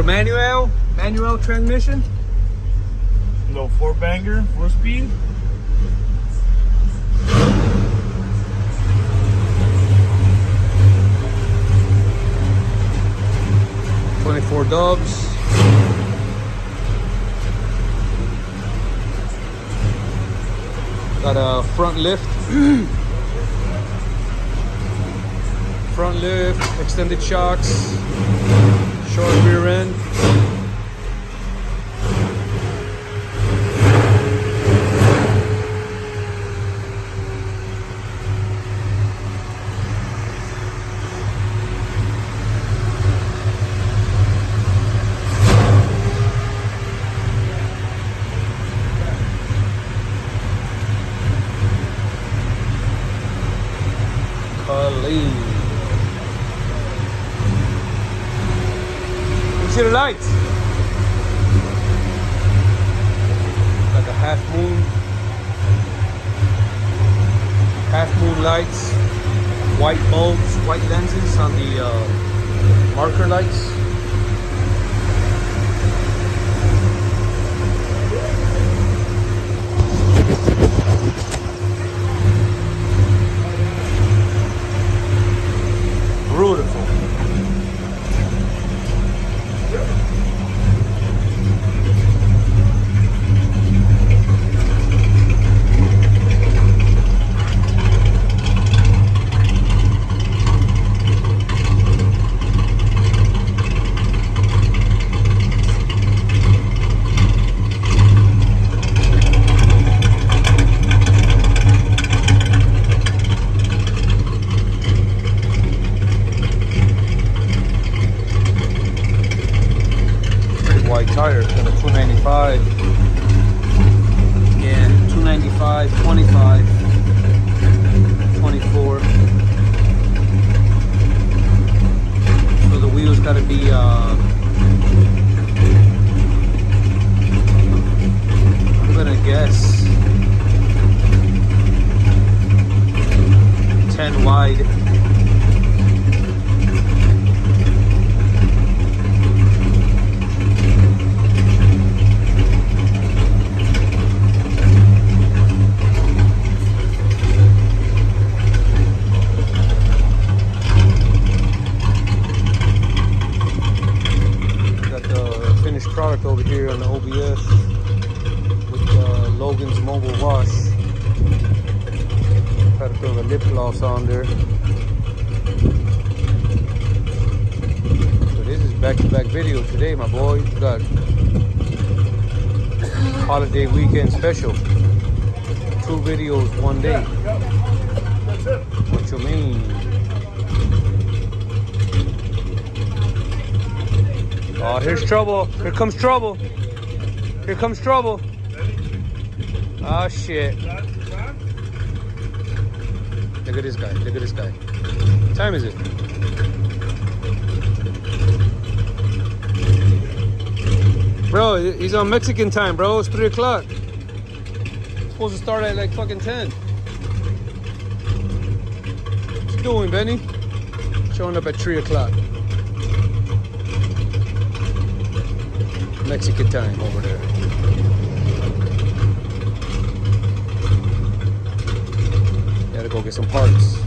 manual transmission. Little 4-banger, 4-speed. .24 dubs. Got a front lift. Front lift, extended shocks, short rear end. Clean. See the lights? Like a half moon lights, white bulbs, white lenses on the marker lights. Beautiful. White tires and a 295. Yeah, 295, 25, 24. So the wheels gotta be I'm gonna guess 10 wide. Product over here on the OBS with Logan's mobile wash. Got to throw the lip gloss on there. So this is back-to-back video today, my boy. We got holiday weekend special. 2 videos one day. What you mean? Oh, here's trouble. Here comes trouble. Here comes trouble. Oh, shit. Look at this guy. Look at this guy. What time is it? Bro, he's on Mexican time, bro. It's 3 o'clock. It's supposed to start at like fucking 10. What you doing, Benny? Showing up at 3 o'clock. Mexican time over there. Gotta go get some parts.